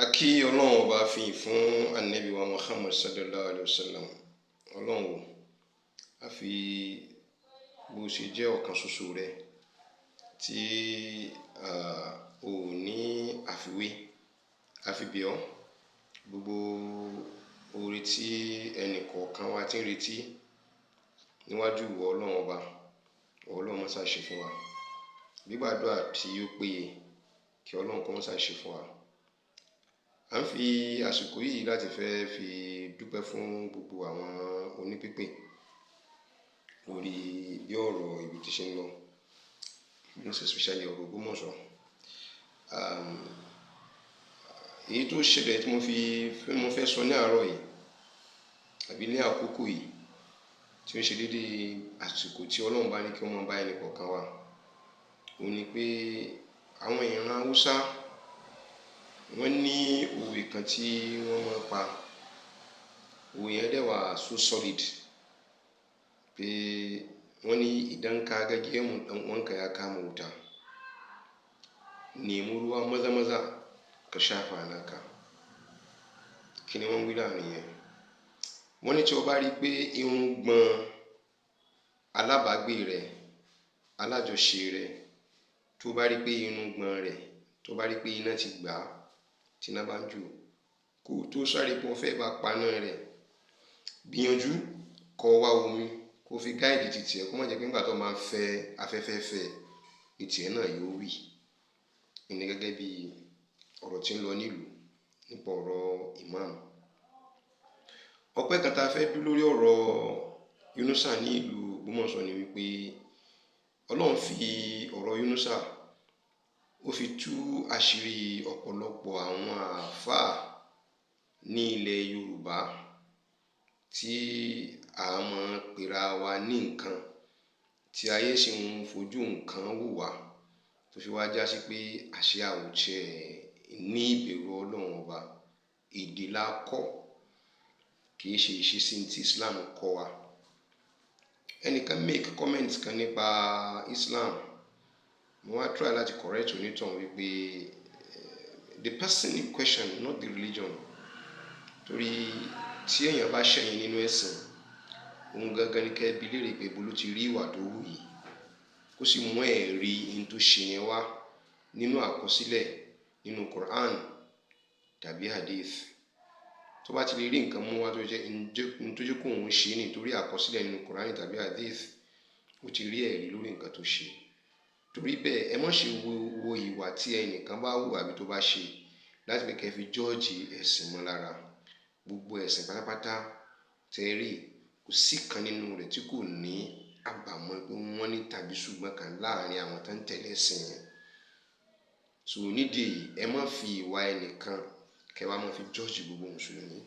Akí ọlọ́run ọba fi fún anabi wa Muhammad sallallahu alayhi wa sallam. Ọlọ́run a fi bó ṣe jẹ́ ọ̀kan ṣoṣo rẹ tí ò ní àfiwé àfibíọ́ gbogbo oore tí ẹnì kọ̀ọ̀kan wa ti ń retí níwájú ìwọ ọlọ́run ọba ọlọ́run mọ́sá ṣe fún wa. Gbígbàdúrà tí ó péye kí ọlọ́run kó mọ́sá ṣe fún wa. À ń fi àsìkò yìí láti fẹ́ fi dúpẹ́ fún gbogbo àwọn onípípè lórí bí ọ̀rọ̀ ibi tí ṣe ń lọ, most especially ọ̀rọ̀ Ògbómọ̀ṣọ́. Èyí tó ṣẹlẹ̀ tí mo fẹ́ sọ ní àárọ̀ yìí àbí ní àkókò yìí tí ó ń ṣe déédéé àsìkò tí ọlọ́run bá ní kí wọ́n máa bá ẹnì kọ̀ọ̀kan wa, òun ni pé àwọn ìran Haúsá wọ́n ní òwe kan tí wọ́n máa pa. Òwe yẹn dẹ̀ wà so solid pé wọ́n ní idan ka ga gemun ɗan uwanka ya kama wuta, nemi ruwa maza maza ka shafa naka. Kí ni wọ́n wí láàrin yẹn? Wọ́n ní tí o bá rí pé irun gbọ̀n alábàágbé rẹ, alájọṣe rẹ, tó bá rí pé irun gbọ̀n rẹ̀, tó bá rí pé iná ti gbà á, tí iná bá ń jò, kó tó sáré pé wọ́n fẹ́ bá paná rẹ̀, gbìyànjú kó wá omi kó fi gáìdì títì ẹ̀, kó má jẹ́ pé nígbà tó máa ń fẹ́ afẹ́fẹ́ fẹ́ etí ẹ̀ náà yóò wì. Ìní gẹ́gẹ́ bí ọ̀rọ̀ tí ń lọ nílùú nípa ọ̀rọ̀ imam. Ọpẹ́ kan tá a fẹ́ dú lórí ọ̀rọ̀ Yunusa ní ìlú Ògbómọ̀ṣọ́ ni wípé Ọlọ́run fi ọ̀rọ̀ Yunusa ó fi tú àṣírí ọ̀pọ̀lọpọ̀ àwọn àáfàá ní ilẹ̀ Yorùbá tí a máa ń pera wa ní nǹkan tí ayé sì ń fojú nǹkan wò wá, tó fi wá já sí pé àṣẹ àwùjẹ ní ìbẹ̀rù Ọlọ́run ọba. Èdè la kọ́, kì í ṣe ìṣesí tí Islam kọ́ wa. Ẹnìkan make comment kan nípa Islam, mo wá try láti correct onítàn wípé the person in question, not the religion. Torí tí èèyàn bá ṣẹ̀yìn nínú ẹ̀sìn, òun gangan ni kẹ́ bi léèrè pé bó ló ti rí ìwà tó wù yìí, kó sì mú ẹ̀rí in tó ṣe yẹn wá nínú àkọsílẹ̀ nínú Quran tàbí Hadith. Tó bá ti lè rí nǹkan mú wá tó jẹ́ kó òun ṣe nítorí àkọsílẹ̀ nínú Quran tàbí Hadith, ó ti rí ẹ̀rí lórí nǹkan tó ṣe. Torí bẹ́ẹ̀ ẹ má ṣe wo ìwà tí ẹnìkan bá hù àbí tó bá ṣe láti pé kẹ́ fi jọ́ọ̀jì ẹ̀sìn mọ́ lára. Gbogbo ẹ̀sìn pátápátá tẹ́ rí, kò sí kan nínú rẹ̀ tí kò ní àbàmọ́ pé wọ́n ní tàbí ṣùgbọ́n kan láàrin àwọn tó ń tẹ̀lé ẹ̀sìn yẹn. So nídìí èyí, ẹ má fi ìwà ẹnìkan kẹ́ wá máa fi jọ́ọ̀jì gbogbo mùsùlùmí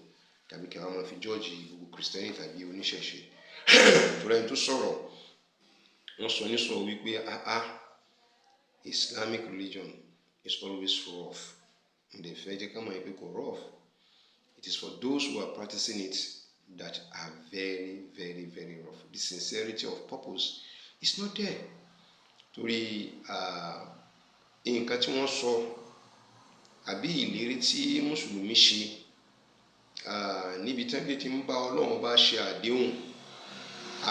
tàbí kẹ́ wá máa fi jọ́ọ̀jì gbogbo kìrìsìtẹ́nì tàbí oníṣẹ̀ṣe. Torí ẹni tó sọ̀rọ̀, wọ́n sọ ní sọ wípé Islamic religion is always rough. Ǹdẹ̀ fẹ́ jẹ́ ká mọ̀ pé kò rough. It is for those who are practicing it that are very, very, very rough. The sincerity of purpose is not there. Torí nǹkan tí wọ́n sọ àbí ìlérí tí mùsùlùmí ṣe níbi tí wọ́n ti ń bá Ọlọ́run bá ṣe àdéhùn,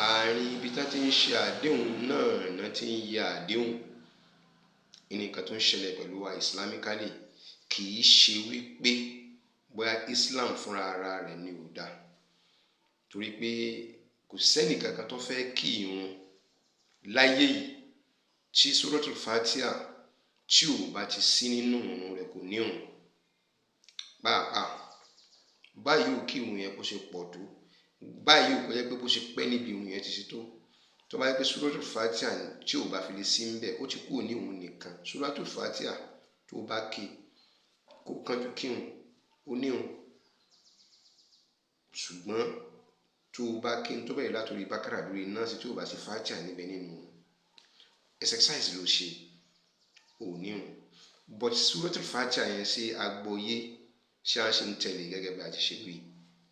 àárín ibi tí wọ́n ti ń ṣe àdéhùn náà ti ń yẹ àdéhùn. Nǹkan tó ń ṣẹlẹ̀ pẹ̀lú wa islamically kì í ṣe wípé bóyá Islam fúnra ara rẹ̀ ni ò dá. Torí pé kò sẹ́nì kankan tó fẹ́ kí ìrun láyé yìí tí Suratul Fatiha tí ò bá ti sí nínú ìrun rẹ̀ kò ní ìrun. Báyìí ò kí ìrun yẹn kó ṣe pọ̀ tó, báyìí ò kó jẹ́ pé bó ṣe pẹ́ níbi ìrun yẹn ti ṣe tó. Tó bá yẹ pé Suratul Fatiha tí ò bá fi lè sí níbẹ̀, ó ti kúrò ní òun nìkan. Suratul Fatiha tó bá ké kó kánjú kírun, ó ní ìrun. Ṣùgbọ́n tó bá ké tó bẹ̀rẹ̀ látòrí Bákárà lórí Násì tí ò bá sí Fatiha níbẹ̀ nínú exercise ló ṣe, ò ní ìrun. But Suratul Fatiha yẹn ṣe agbọ́yé ṣé a ṣe ń tẹ̀lé gẹ́gẹ́ bí a ti ṣe wí.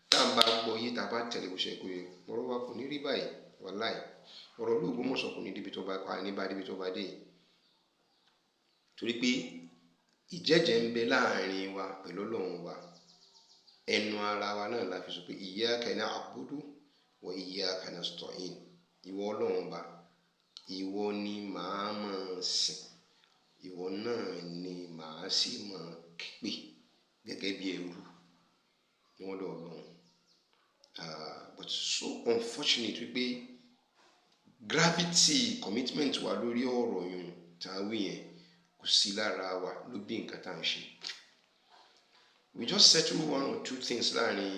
Tá a bá gbọ́yé tá a bá tẹ̀lé bó ṣe kó yẹ, ọ̀rọ̀ wa kò ní rí báyìí. Wàláì ọ̀rọ̀ ìlú Ògbómọ̀ṣọ́ kò ní débi tó bá dé. Torí pé ìjẹ́jẹ́ ń bẹ láàrin wa pẹ̀lú Ọlọ́run wa, ẹnu ara wa náà la fi sọ pé iyyaka na'budu wa iyyaka nasta'in. Ìwọ Ọlọ́run Ọba, ìwọ ni màá máa sìn, ìwọ náà ni màá sì máa pè gẹ́gẹ́ bí ẹrú níwọ́dọ̀ Ọlọ́run. But so unfortunate wípé gravity commitment wa lórí ọ̀rọ̀ yìí tá a wí yẹn kò sí lára wa ló bí nǹkan tá à ń ṣe. We just settle one or two things láàrin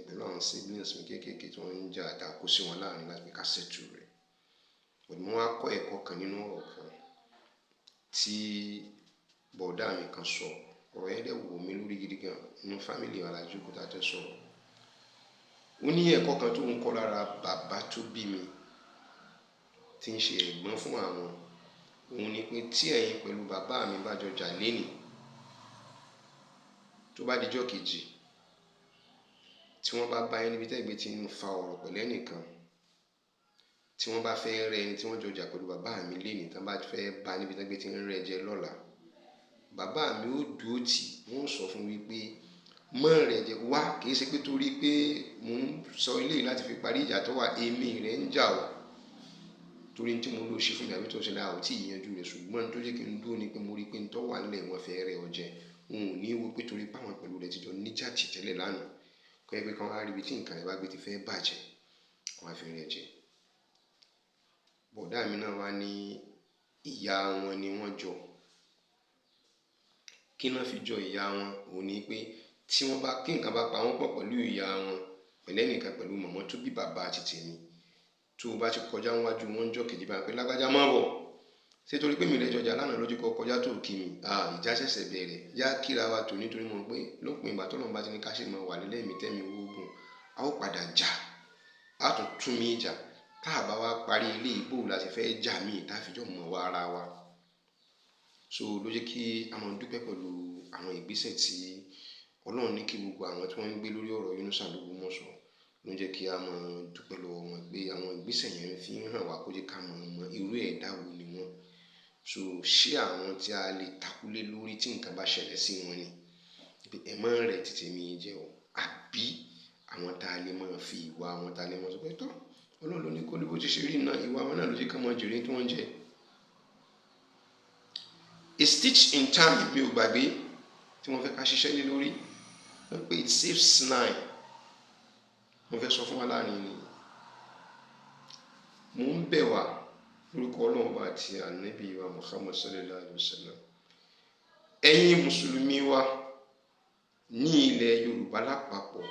pẹ̀lú àwọn siblings mi kéékèèké tí wọ́n ń jà àdá kó sí wọn láàrin láti fi ká settle rẹ̀. But mo wá kọ́ ẹ̀kọ́ kan nínú ọ̀rọ̀ kan tí bọ̀dá mi kan sọ, ọ̀rọ̀ yẹn dẹ̀ wò mí lórí gidi gan nínú family wa la jókòó tá a tẹ́ sọ̀rọ̀. Ó ní ẹ̀kọ́ kan tó ń kọ́ lára bàbá tó bí mi tí ń ṣe ẹ̀gbọ́n fún àwọn, òun ni pé tí ẹ̀yin pẹ̀lú bàbá mi bá jọ jà lénìí, tó bá dijọ́ kejì tí wọ́n bá bá yín níbi tẹ́gbẹ́ tí ń fa ọ̀rọ̀ pẹ̀lú ẹnìkan, tí wọ́n bá fẹ́ rẹ ẹni tí wọ́n jọ jà pẹ̀lú bàbá mi lénìí, tí wọ́n bá fẹ́ bá níbi tẹ́gbẹ́ tí ń rẹ jẹ lọ́la, bàbá mi ó dúró tì, wọ́n sọ fún mi pé mọ́ rẹ̀ jẹ wá, kìí ṣe pé torí pé mò ń sọ eléyìí láti fi parí ìjà tó wà, èmi rẹ̀ ń jà o, torí tí mo lò ṣe fún mi àbí tó ṣe láà ò tí ì yanjú rẹ̀, ṣùgbọ́n tó jẹ́ kí n dúró ni pé mo rí pé n tó wà nílẹ̀ wọn fẹ́ rẹ̀ ọjẹ́, n ò ní wo pé torí páwọn pẹ̀lú rẹ̀ ti jọ níjà tì tẹ́lẹ̀ lánàá, kọ́ ẹ pé kán wá rí ibi tí nǹkan rẹ̀ bá gbé ti fẹ́ bàjẹ́, kán wá fi rẹ̀ jẹ. Bọ̀dá mi náà wá ní ìyá wọn ni wọ́n jọ. Kí náà fi jọ ìyá wọn? Òun ni pé tí wọ́n bá kí nǹkan bá pa wọ́n pọ̀ pẹ̀lú ìyá wọn, pẹ̀lú ẹnìkan pẹ̀lú mọ̀mọ́ tó bí bàbá àti tèmi, tó o bá ti kọjá wájú wọn jọ́ kejì bá pé lágbájá má bọ̀, ṣé torí pé mi lè jọjà lánàá lójú kọ kọjá tó kí mi, ìjà ṣẹ̀ṣẹ̀ bẹ̀rẹ̀, yá kíra wa tò nítorí mo pé lópin ìgbà tọ́lọ́run bá ti ní ká ṣe máa wà nílẹ̀ mi tẹ́mi ogun, a ó padà jà, a tún tún mí jà, tá a bá wá parí ilé ìbò láti fẹ́ jà mí tá a fi jọ mọ̀ wá ara wa. So ló jẹ́ kí a máa dúpẹ́ pẹ̀lú àwọn ìgbésẹ̀ tí Ọlọ́run ní kí gbogbo àwọn tí wọ́n ń gbé lórí ọ̀rọ̀ Yunusa l'Ógbómọ̀ṣọ́, ló jẹ́ kí a máa dúpẹ́ lọ́wọ́ wọn pé àwọn ìgbésẹ̀ yẹn fi ń hàn wá kó jẹ́ ká mọ irú ẹ̀dá wo ni wọ́n. So ṣé àwọn tí a lè takulé lórí tí nǹkan bá ṣẹlẹ̀ sí wọn ni pé ẹ má rẹ̀ tètè mi jẹ́ o, àbí àwọn tá a lè máa fi ìwà àwọn tá a lè máa sọ pé tọ́ Ọlọ́run ló ní kó lè bó ti ṣe rí náà, ìwà wọn náà ló jẹ́ ká máa jèrè tí wọ́n jẹ. A stitch in time mi ò gbàgbé tí wọ́n fẹ́ ká ṣiṣẹ́ lé lórí pé it saves 9. Mo fẹ́ sọ fún wa láàrin ni mo ń bẹ̀ wá lórúkọ Ọlọ́run bá àti ànábì wa Muhammad sallallahu alaihi wasallam, ẹ̀yin mùsùlùmí wa ní ilẹ̀ Yorùbá lápapọ̀,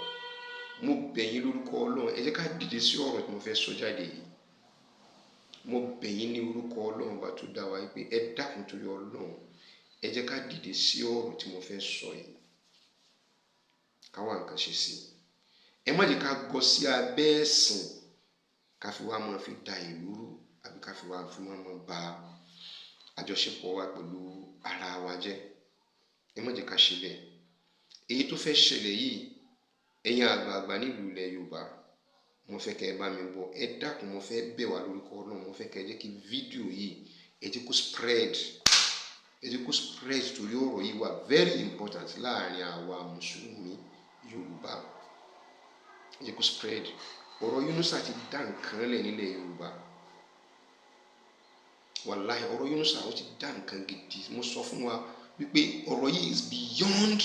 mo bẹ̀ yín lórúkọ Ọlọ́run, ẹ jẹ́ ká dìde sí ọ̀rọ̀ tí mo fẹ́ sọ jáde yìí. Mo bẹ̀ yín ní orúkọ Ọlọ́run bá tó dá wa pé ẹ dákun torí Ọlọ́run, ẹ jẹ́ ká dìde sí ọ̀rọ̀ tí mo fẹ́ sọ yìí, ká wá nǹkan ṣe sí i. Ẹ má jẹ́ ká gọ sí abẹ́ ẹ̀sìn ká fi wá máa fi da ìlú rú, àbí ká fi wá máa ba àjọṣepọ̀ wa pẹ̀lú ara wa jẹ́. Ẹ má jẹ́ ká ṣe bẹ́ẹ̀. Èyí tó fẹ́ ṣẹlẹ̀ yìí, ẹ̀yin àgbààgbà nílùú ilẹ̀ Yorùbá, mo fẹ́ kẹ́ ẹ bá mi gbọ́, ẹ dákun, mo fẹ́ bẹ̀ wá lórúkọ Ọlọ́run, mo fẹ́ kẹ́ ẹ jẹ́ kí fídíò yìí ẹ jẹ́ kó spread, ẹ jẹ́ kó spread torí ọ̀rọ̀ yìí wà very important láàrin àwa mùsùlùmí Yorùbá. Ẹ jẹ́ kó spread. Ọ̀rọ̀ Yunusa ti dá nǹkan lẹ̀ nílẹ̀ Yorùbá. Wàláhì ọ̀rọ̀ Yunusa ó ti dá nǹkan gidi. Mo sọ fún wa wípé ọ̀rọ̀ yìí is beyond.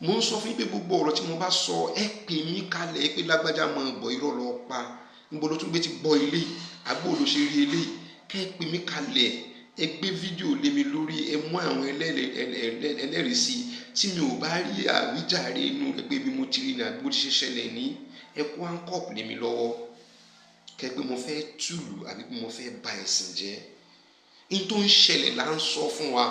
Mo ń sọ fún yín pé gbogbo ọ̀rọ̀ tí mo bá sọ ẹ pè mí kalẹ̀ pé lágbájá mọ̀ bọ̀ irọ́ lọ pa, níbo ló tún gbé ti bọ ilé, àbó ló ṣe rí ilé, kẹ́ ẹ pè mí kalẹ̀, ẹ gbé fídíò lé mi lórí, ẹ mú àwọn ẹlẹ́rìí sí i, tí mi ò bá rí àwíjàre inú rẹ̀ pé bí mo ti rí ní àbí bó ti ṣe ṣẹlẹ̀ ní, ẹ kó handcuff lé mi lọ́wọ́, kẹ́ pé mo fẹ́ tùlù àbí pé mo fẹ́ ba ẹ̀sìn jẹ́. In tó ń ṣẹlẹ̀ là ń sọ fún wa.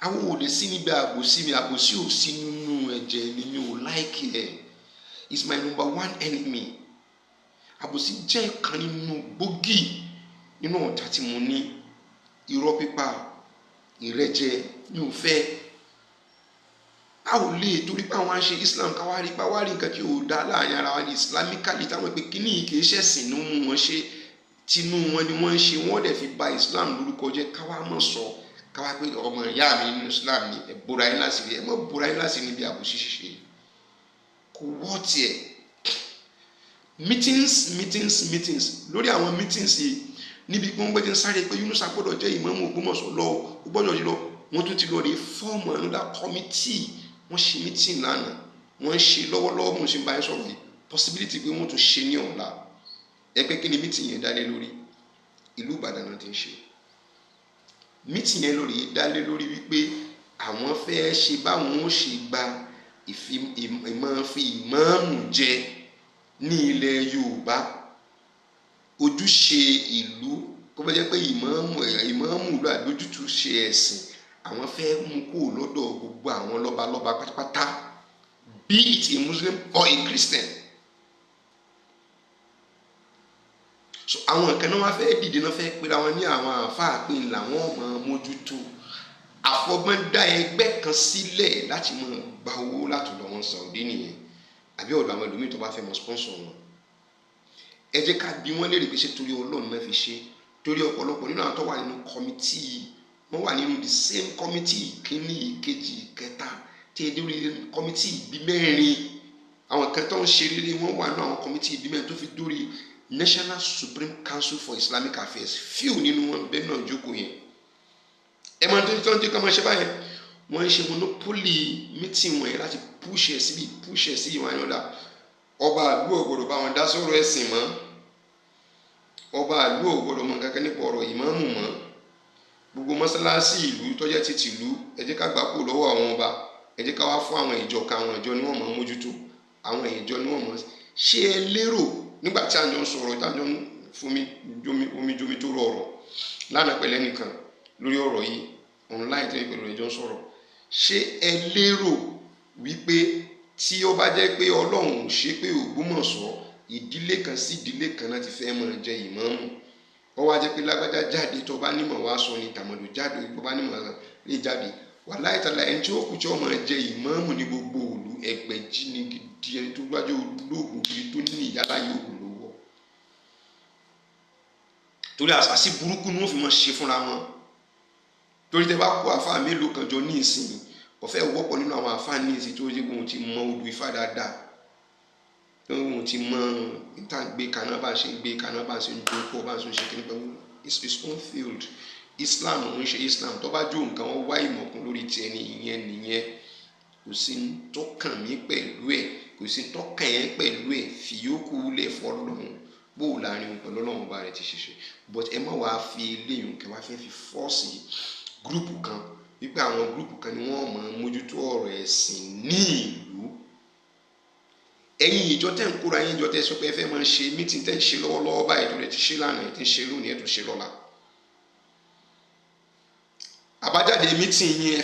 Àwọn ò lè sí níbi àbòsí mi, àbòsí ò sí nínú ẹ̀jẹ̀ mi, mi ò like ẹ̀. It's my number one enemy. Àbòsí jẹ́ ìkan nínú gbòógì nínú ọ̀tá tí mo ní. Irọ́ pípa, ìrẹ́jẹ, mi ò fẹ́. A ò lè torí pé àwọn ṣe Islam ká wá rí pa wá rí nǹkan tí ò dá láàrin ara wa ní Islamically táwọn pé kíní yìí kì í ṣẹ̀sìn ní wọn ṣe, tinú wọn ni wọ́n ń ṣe, wọ́n dẹ̀ fi ba Islam lórúkọ jẹ́ ká wá mọ̀ sọ, káwá pé ọmọ ìyá mi nínú Islam ni ẹ bora yín láṣìírí, ẹ mọ̀ bora yín láṣìírí níbi àbòsí ṣíṣe kò wọ́ tiẹ̀. meetings lórí àwọn meetings yìí níbi pé wọ́n gbé ti ń sáré pé Yunusa gbọ́dọ̀ jẹ́ ìmáàmù Ògbómọ̀ṣọ́ lọ ó gbọ́dọ̀ yìí lọ, wọ́n tún ti lọ rí fọ́ọ̀mù another committee. Wọ́n ṣe meeting lánàá, wọ́n ń ṣe lọ́wọ́lọ́wọ́ mo ṣe ń bá yín sọ̀rọ̀ yìí, possibility pé wọ́n tún ṣe ní ọ̀la. Ẹgbẹ́ kí ni meeting yẹn dálé lórí? Ìlú Ìbàdàn náà ti ń ṣe meeting yẹn lórí dálé lórí wípé àwọn fẹ́ ṣe báwọn ó ṣe gba ìmáàmù jẹ ní ilẹ̀ Yorùbá. Ojúṣe ìlú kó bá jẹ́ pé ìmáàmù ìlú àdójútù ṣe ẹ̀sìn, àwọn fẹ́ mú kúrò lọ́dọ̀ gbogbo àwọn lọ́balọ́ba pátápátá, be it a Muslim or a Christian. So àwọn kan náà wá fẹ́ dìde náà fẹ́ pera wọn ní àwọn àáfàá pé làwọn ọmọ mójútó àfọgbọ́ndá ẹgbẹ́ kan sílẹ̀ láti máa gba owó látọ̀dọ̀ wọn Saudi nìyẹn, àbí ọ̀dọ̀ àwọn ẹlòmíì tó bá fẹ́ mọ sponsor wọn. Ẹ jẹ́ ká bí wọ́n léèrè pé ṣé torí Ọlọ́run náà fi ṣe, torí ọ̀pọ̀lọpọ̀ nínú àwọn tó wà nínú committee, wọ́n wà nínú the same committee kínní ìkejì ìkẹta tí èdè orí committee bí mẹ́rin. Àwọn kan tó ń ṣe rere wọ́n wà nínú àwọn committee bí mẹ́rin tó fi dórí National Supreme Council for Islamic Affairs. Few nínú wọn bẹ́ẹ̀ náà jókòó yẹn. Ẹ máa tó ń jẹ́ ká máa ṣe báyẹn, wọ́n ń ṣe monopoly meeting wọn yẹn láti push ẹ̀ sí ìwọ̀n àyọ̀dá. Ọba àlú ò gbọdọ̀ bá wọn dá sọ̀rọ̀ ẹ̀sìn mọ́, ọba àlú ò gbọdọ̀ mọ kankan nípa ọ̀rọ̀ ìmáàmù mọ́. Gbogbo mọ́sálásí ìlú tọ́jẹ́ ti tìlú ẹ jẹ́ ká gbà kó lọ́wọ́ àwọn ọba, ẹ jẹ́ ká wá fún àwọn ìjọ kan, àwọn ìjọ ni wọ́n mọ̀ mójútó, àwọn ìjọ ni wọ́n mọ̀. Ṣé ẹ lérò nígbà tí àjọ ń sọ̀rọ̀ ìdájọ́ fún mi jomi tó rọrọ̀ lánàá pẹ̀lẹ́ nìkan lórí ọ̀rọ̀ yìí online tí wọ́n pẹ̀lú ẹjọ́ ń sọ̀rọ̀, ṣé ẹ lérò wípé tí ó bá jẹ́ pé Ọlọ́run ṣe pé Ògbómọ̀ṣọ́ ìdílé kan sí ìdílé kan náà ti fẹ́ máa jẹ ìmáàmù, ó wá jẹ́ pé lágbájá jáde tó bá nímọ̀ wá sọ ni tàmọ̀dò jáde tó bá nímọ̀ lè jáde, wàláhì tàláhì ẹni tí ó kù tí ó máa jẹ ìmáàmù ní gbogbo òlu ẹgbẹ̀jì ní gidi, ẹni tó gbájú olóògùn kiri tó ní ìyálà yóò lówó. Torí àṣàṣì burúkú ni wọ́n fi máa ṣe fúnra wọn. Torí tẹ bá kó àfáà mélòó kan jọ ní ìsìn, ọ̀fẹ́ wọ́pọ̀ nínú àwọn àfáà ní ìsìn tó yẹ kó wọn ti mọ odù Ifá dáadáa, tó wọn ti mọ níta gbé kaná bá ṣe ń gbé kaná bá ṣe ń jókòó bá ṣe ń ṣe kíní pẹ̀lú his own field. Islam ń ṣe Islam tó bá jó nǹkan wọn wá ìmọ̀kún lórí ti ẹni nìyẹn kò sí tó kàn mí pẹ̀lú ẹ̀, kò sí tó kàn yẹn pẹ̀lú ẹ̀, fìyókù lẹ̀ fọlọ́run bó o láàrin òun pẹ̀lú Ọlọ́run bá rẹ̀ ti ṣiṣẹ́. But ẹ má wàá fi eléyìí kẹ wá fẹ́ fi fọ́ọ̀sì gúrùpù kan wípé àwọn gúrùpù kan ni wọ́n mọ̀ mójútó ọ̀rọ̀ ẹ̀sìn ní ìlú. Ẹ̀yin ìjọ tẹ́ ń kóra yín ìjọ tẹ́ sọ pé ẹ fẹ́ máa ṣe mítìn tẹ́ ń ṣe lọ́wọ́lọ́wọ́ báyìí tó lè ti ṣe lánàá ẹ̀ ti ń ṣe lónìí ẹ̀ tó ṣe lọ́la. Àbájáde mítìn yín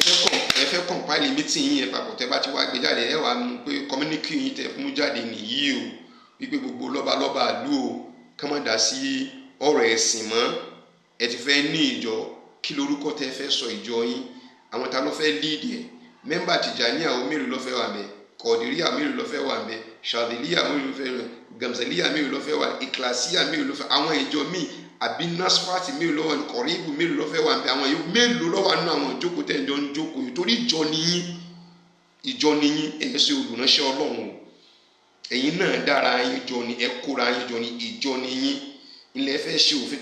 ẹ fẹ́ kọ̀ǹpáìlì mítìn yín ẹ papọ̀ tẹ́ bá ti wá gbé jáde ẹ wà mú pé kọ́míníkì yín tẹ́ mú jáde nìyí o, wípé gbogbo lọ́balọ́ba ìlú o kán má dá sí ọ̀rọ̀ ẹ̀sìn mọ́, ẹ ti fẹ́ ní ìjọ, kí lorúkọ tẹ́ fẹ́ sọ ìjọ yín, àwọn ta ló fẹ́ líìdì ẹ̀, mẹ́mbà Tìjàníyà mélòó ló fẹ́ wà ńbẹ̀, Kọ̀dìríyà mélòó ló fẹ́ wà ńbẹ̀, Ṣàdìlíyà mélòó ló fẹ́ wà, Gàmsàlíyà mélòó ló fẹ́ wà, Ìkìlàsíyà mélòó ló fẹ́, àwọn ìjọ míì àbí Nasfati mélòó ló wà, Kọ̀ríbù mélòó ló fẹ́ wà ńbẹ̀, àwọn yòókù mélòó ló wà nínú àwọn ìjókòó tẹ́ ń jọ ń jókòó yìí. Torí ìjọ ni yín ẹ̀ ṣe olùránṣẹ́ Ọlọ́run o, ẹ̀yin náà dára yín jọ ni, ẹ kóra yín jọ ni, ìjọ ni yín, ilẹ̀ fẹ́ ṣe òfin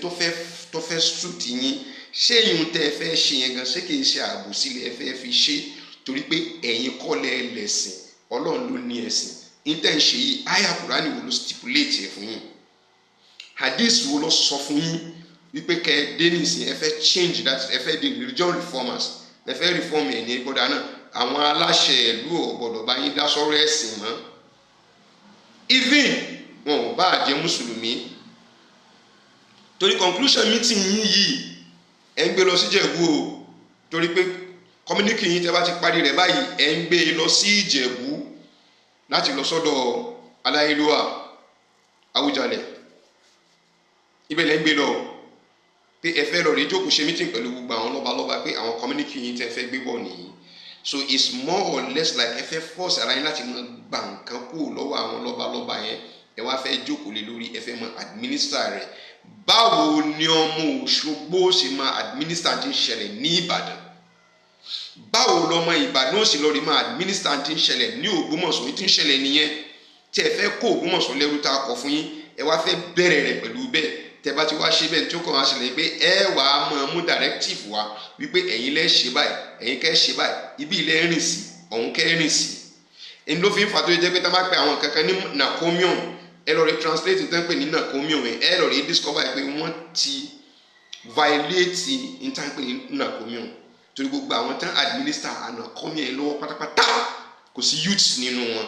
tó fẹ́ sùtì yín. Ṣé ìyún tẹ́ ẹ fẹ́ ṣe yẹn gan ṣé kìí ṣe àbòsí lẹ fẹ́ fi ṣe? Torí pé ẹ̀yin kọ́ lẹ lẹ̀sìn, Ọlọ́run ló ní ẹ̀sìn. Yín tẹ́ ń ṣe yìí àyá Kùránì wo ló stipulate ẹ̀ fún yín, hadith wo ló sọ fún yín wípé kẹ́ ẹ dé nísìn ẹ fẹ́ change that, ẹ fẹ́ di religion reformers, ẹ fẹ́ reform ẹ̀ ní gbọ́dọ̀ náà àwọn aláṣẹ ìlú ò gbọ́dọ̀ bá yín dá sọ́rọ̀ ẹ̀sìn mọ́. Even wọn ò bá jẹ́ mùsùlùmí. Torí conclusion meeting yín yìí ẹ ń gbé lọ sí Ìjẹ̀bú o, torí pé community yín tẹ́ bá ti parí rẹ̀ báyìí ẹ ń gbé lọ sí Ìjẹ̀bú láti lọ sọ́dọ̀ Aláyélúwà Àwùjalẹ̀, ibẹ̀ lẹ́ ń gbé lọ pé ẹ fẹ́ lọ rí jókòó ṣe meeting pẹ̀lú gbogbo àwọn lọ́balọ́ba pé àwọn community yín tẹ́ fẹ́ gbé bọ̀ nìyí. So it's more or less like ẹ fẹ́ force ara yín láti mọ gbà nǹkan kúrò lọ́wọ́ àwọn lọ́balọ́ba yẹn, ẹ wá fẹ́ jókòó lé lórí, ẹ fẹ́ mọ administer rẹ̀ báwo ni ọmọ Òṣogbo ṣe máa administer tí ń ṣẹlẹ̀ ní Ìbàdàn, báwo lọmọ Ìbàdàn ṣe lọ rí máa administer tí ń ṣẹlẹ̀ ní Ògbómọ̀ṣọ́ tí ń ṣẹlẹ̀ nìyẹn. tí ẹ fẹ́ kó Ògbómọ̀ṣọ́ lẹ́rú tá a kọ fún yín, ẹ wá fẹ́ bẹ̀rẹ̀ rẹ̀ pẹ̀lú bẹ́ẹ̀. tẹ bá ti wá ṣe bẹ́ẹ̀ tí ó kàn wá ṣẹlẹ̀ pé ẹ wà á mú directive wá wípé ẹ̀yin lẹ́ ṣe báyìí, ẹ̀yin kẹ́ ṣe báyìí, ibi ilẹ̀ rìn sí, ọ̀hún kẹ́ rìn sí. èyí ló fi ń fa tó jẹ́ pé tá a bá pe àwọn kankan ní nacomium, ẹ lọ rí translate tó ń pè ní nacomium, ẹ lọ rí discover pé wọ́n ti violate ní tá a ń pè ní nacomium, torí gbogbo àwọn tán administer nacomium yẹn lọ́wọ́ pátápátá kò sí youth nínú wọn,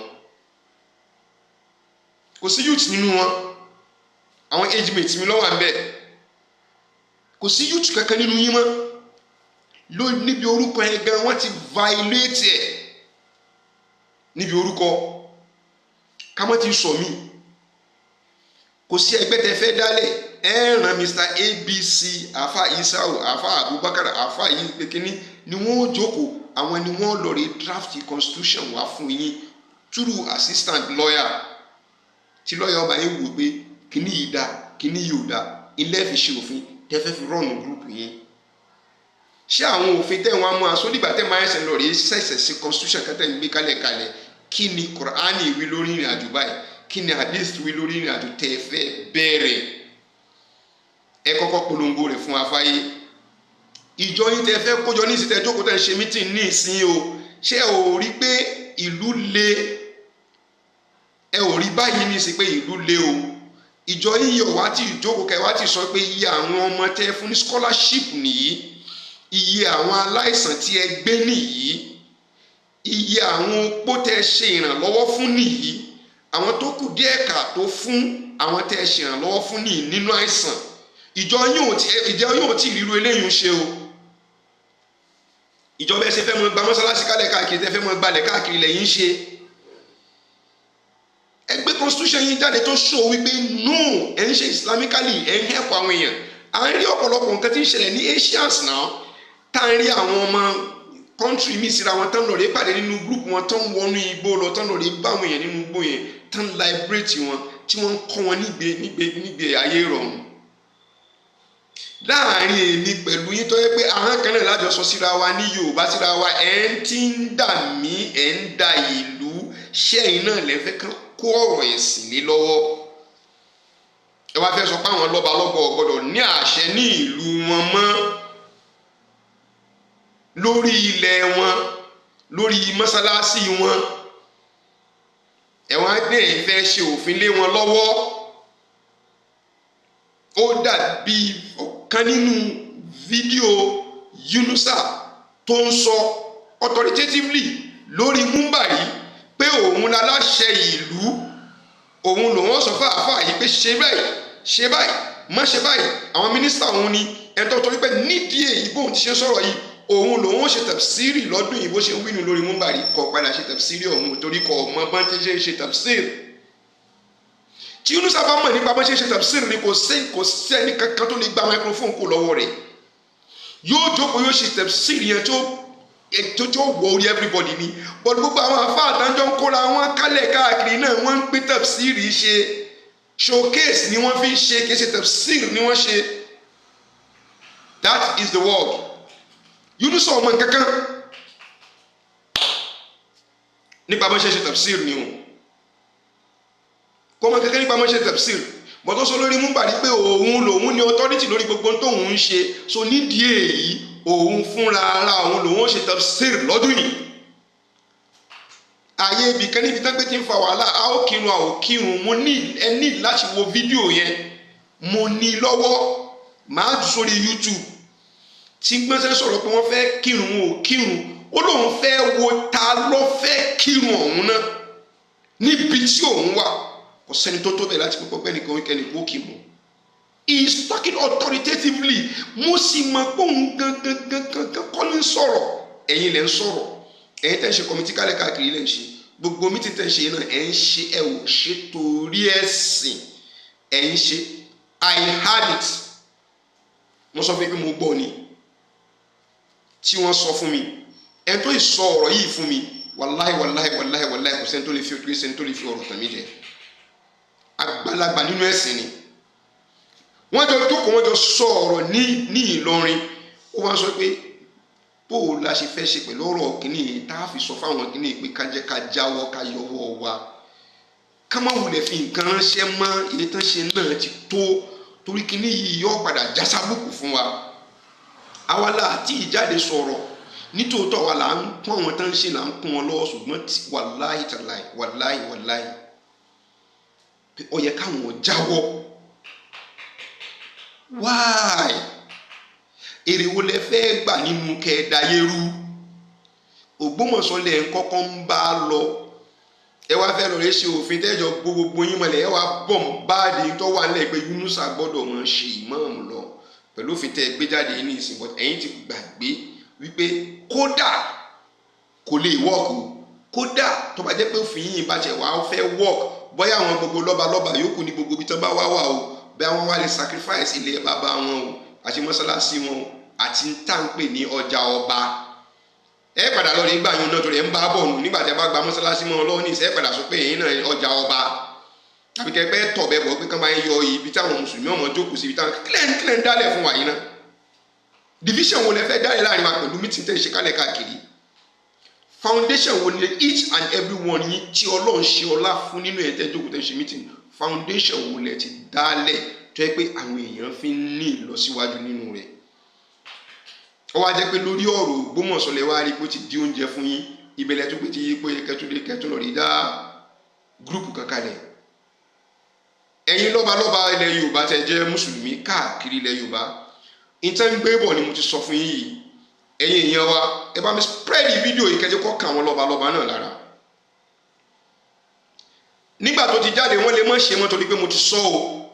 kò sí youth nínú wọn. àwọn age mates mi lọ́wọ́ àbẹ̀, kò sí youth kankan nínú yín mọ́ ló níbi orúkọ yẹn gan wọ́n ti violate ẹ̀ níbi orúkọ kámọ́ ti sọ mí. kò sí ẹgbẹ́ tẹ fẹ́ dálẹ̀ ẹ ràn Mr. ABC afa Isao afa Abubakar afa yìí pékinní ni wọ́n jókòó, àwọn ni wọ́n lọ rí draft constitution wá fún yín through assistant lawyer, tí lawyer ọba yín wò pé kíní yìí dá kíní yìí ò dá, ilé fi ṣe òfin tẹ́fẹ́ fi rọ́ọ̀nù gúrùpù yín. ṣé àwọn òfin tẹ́ wọn mú aṣọ nígbà tẹ́ máa ń ṣe lọ rí ṣẹ̀ṣẹ̀ sí constitution kẹtẹ́ ń gbé kalẹ̀ kí ni Kùránì wí lórí ìrìn àjò báyìí, kí ni hadith wí lórí ìrìn àjò tẹ́ fẹ́ bẹ̀rẹ̀. ẹ kọ́kọ́ polongo rẹ̀ fún afáyé. ìjọ yín tẹ́ fẹ́ kójọ ní ìsìtẹ́ jókòó tẹ́ ń ṣe mítìn ní ìsìn o, ṣé ò rí pé ìlú le, ẹ ò rí báyìí ní ìsìn pé ìlú le o. ìjọ yín yọ̀ wá tí ìjókòó kẹ́ wá tí sọ pé iye àwọn ọmọ tẹ́ fún ní scholarship nìyí, iye àwọn aláìsàn tí ẹ gbé nìyí, iye àwọn opó tẹ́ ṣe ìrànlọ́wọ́ fún nìyí, àwọn tó kù díẹ̀ káàtó fún àwọn tẹ́ ṣe ìrànlọ́wọ́ fún nìyí nínú àìsàn. ìjọ yín ò tí ríru eléyìí ń ṣe o. ìjọba ẹ ṣe fẹ́ mọ gba mọ́sálásí kálẹ̀ káàkiri, tẹ́ fẹ́ mọ gbalẹ̀ káàkiri lẹ́yìn ṣe. ẹgbẹ́ constitution yín jáde tó show wípé no ẹ̀ ń ṣe islamically, ẹ̀ ń help àwọn èèyàn. à ń rí ọ̀pọ̀lọpọ̀ nǹkan tí ń ṣẹlẹ̀ ní Asians náà, tá à ń rí àwọn ọmọ country mi síra wọn tán lọ́ọ̀rẹ́ pàdé nínú group wọn tán wọnú igbó lọ, tán lọ́ọ̀rẹ́ bá àwọn èèyàn nínú igbó yẹn, tán liberate wọn, tí wọ́n ń kọ́ wọn nígbè ayé rọrùn. láàárín èmi pẹ̀lú yín tó yẹ pé ahọ́n kan náà lájọsọ síra wa ní Yorùbá síra wa, ẹ̀ ń tí ń dà mí, ẹ̀ ń da ìlú, ṣẹ́yìn náà lẹ́fẹ́ kan kó ọ̀rọ̀ ẹ̀sìn lé lọ́wọ́. ẹ wá fẹ́ sọ pé àwọn lọ́balọ́bọ̀ gbọ́dọ̀ ní àṣẹ ní ìlú wọn mọ́, lórí ilẹ̀ wọn, lórí mọ́sálásí wọn. ẹ̀wọ̀n adé fẹ́ ṣe òfin lé wọn lọ́wọ́. ó dàbí ọ̀kan nínú fídíò Yunusa tó ń sọ authoritatively lórí Múmbàrí pé òun láláṣẹ ìlú, òun lòun sọ fáfáà yìí pé ṣe báyìí ṣe báyìí má ṣe báyìí. àwọn mínísítà òun ni ẹ̀tọ́ torí pé nídìí èyí bóun ti ṣe sọ̀rọ̀ yìí, òun lòun ṣe tafsiri lọ́dún yìí bó ṣe ń wínú lórí Múmbàrí, kò padà ṣe tafsiri ọ̀hún torí kò mọ bá ti ṣe tafsiri. tí Yunusa bá mọ̀ nípa bá ṣe tafsiri ni kò sẹ́ni kankan tó lè gba microphone kó lọ́wọ́ rẹ̀. yóò jókòó yóò ṣe tafsiri yẹn tó wọ orí everybody ni. but gbogbo àwọn àfáà àtàjọ ń kóra wọn kálẹ̀ káàkiri náà wọ́n ń gbé tafsiri ṣe, showcase ni wọ́n fi ń ṣe, kì í ṣe tafsiri ni wọ́n ṣe. that is the word. Yunusa ọmọ nkankan nípa bá ṣe tafsir ni o, kó ọmọ nkankan nípa bá ṣe tafsir, bọ́tọ́ sọ lórí Múmbàrí pé òun lòun ní authority lórí gbogbo tóun ń ṣe, so nídìí èyí òun fúnra ara òun lòun ṣe tafsir lọ́dún yìí. ààyè ibìkan níbi tán pé tí ń fa wàhálà, a ó kírun a ò kírun, mo ní ẹ ní láti wo fídíò yẹn, mo ní lọ́wọ́, màá jù sórí YouTube. tí gbọ́nsẹ́ sọ̀rọ̀ pé wọ́n fẹ́ kírun wọn ò kírun, ó lóun fẹ́ wo ta ló fẹ́ kírun ọ̀hún náà níbi tí òun wà. kò sẹ́ni tó tó bẹ̀ láti pípọ́ pẹ́ nìkan wíkẹ́ nìkan ó kírun. he is talking authoritatively. mo sì mọ̀ pé òun gangan kọ́ ní sọ̀rọ̀, ẹ̀yin lẹ́ ń sọ̀rọ̀, ẹ̀yin tẹ́ ń ṣe kọ́mítì kálẹ̀ káàkiri lẹ́ ń ṣe, gbogbo mítì tẹ́ ń ṣe náà ẹ̀ ń ṣe, ẹ̀ ò ṣe torí ẹ̀sìn, ẹ̀ ń ṣe. I had it, mo sọ fún mi pé mo gbọ́ ni tí wọ́n sọ fún mi, ẹni tó sọ ọ̀rọ̀ yìí fún mi, wàláì kò sẹ́ni tó lè fi ọ̀rọ̀ tàn mí jẹ. àgbàlagbà nínú ẹ̀sìn ni. wọ́n jọ jókòó wọ́n jọ sọ ọ̀rọ̀ ní Ìlọrin. Ó wá sọ pé bó o la ṣe fẹ́ ṣe pẹ̀lú ọ̀rọ̀ kìíní tá a fi sọ fáwọn kìíní pé ká jẹ́ ká jáwọ́ ká yọwọ́ wa, ká má wulẹ̀ fi nǹkan ránṣẹ́ mọ́ ilé tán ṣe náà ti tó, torí kìíní yìí yọ padà já sábùkù fún wa. Àwa la àti ìjáde sọ̀rọ̀ nítòótọ́ wa là ń pọ́n àwọn tán ṣe là ń kún wọn lọ́wọ́, ṣùgbọ́n wàláì tàláì wàláì pé ó yẹ káwọn jáwọ́. Wáì èrè wo lẹ fẹ́ gbà nínú kẹdàyẹrú? Ògbómọ̀ṣọ́ lẹ̀ ń kọ́kọ́ ń bá lọ, ẹ wá fẹ́ lọ rẹ ṣe òfin tẹ́jọ gbogbo yín mọ́lẹ̀, ẹ wá bọ̀m báàdì tó wà nílẹ̀ pé Yunusa gbọ́dọ̀ mọ̀ ṣe ìmáàmù lọ pẹ̀lú òfin tẹ́ gbé jáde ní ìsìn, but ẹ̀yin ti gbàgbé wípé kódà kò lè wọ́ọ̀kù, kódà tó bá jẹ́ pé òfin yìí bá jẹ́ wàá fẹ́ wọ́ọ̀kù, bóyá àwọn gbogbo lọ́balọ́ba yòókù ní gbogbo ibi tó bá wà o, bóyá wọ́n wá lè sacrifice ilé bàbá wọn o àti mọ́sálásí wọn o àti ń tà ń pè ní ọjà ọba. Ẹ padà lọ rí gbà yín náà torí ẹ ń bá bọ̀ nù nígbà tí ẹ bá gba mọ́sálásí mọ́ ọlọ́wọ́ ní ìṣe ẹ padà sọ pé èyí náà ọjà ọba tàbí kẹgbẹ́ tọ̀ bẹ́ẹ̀ bọ̀ pé kán bá ń yọ ibi táwọn mùsùlùmí ọmọ jókòó sí ibi táwọn kílẹ̀ ń dálẹ̀ fún wa yìí náà. Division wo lẹ fẹ́ dálẹ̀ láàrin wa pẹ̀lú meeting tẹ́ ṣe kálẹ̀ káàkiri? Foundation wo ni each and every one yín tí Ọlọ́run ṣe ọlá fún nínú ẹ̀ tẹ́ jókòó tẹ́ ṣe meeting? Foundation wo lẹ ti dálẹ̀ tó yẹ pé àwọn èèyàn fi ń ní ìlọsíwájú nínú rẹ̀? Ó wá jẹ́ pé lórí ọ̀rọ̀ Ògbómọ̀ṣọ́ lẹ wá rí pé ó ti di oúnjẹ fún yín, ìbẹ̀lẹ̀ tó pé ti yí pé kẹtùn lọ rí dá gúrùpù kankan lẹ̀. Ẹ̀yin lọ́balọ́ba ilẹ̀ Yorùbá tẹ́ jẹ́ mùsùlùmí káàkiri ilẹ̀ Yorùbá, ìtàn gbé bọ̀ ni mo ti sọ fún yín yìí. Ẹ̀yin èèyàn wa ẹ bá mi spread fídíò yìí kẹ́jẹ́ kọ́ kàn wọ́n lọ́balọ́ba náà lára. Nígbà tó ti jáde wọ́n lè má ṣe wọ́n torí pé mo ti sọ o,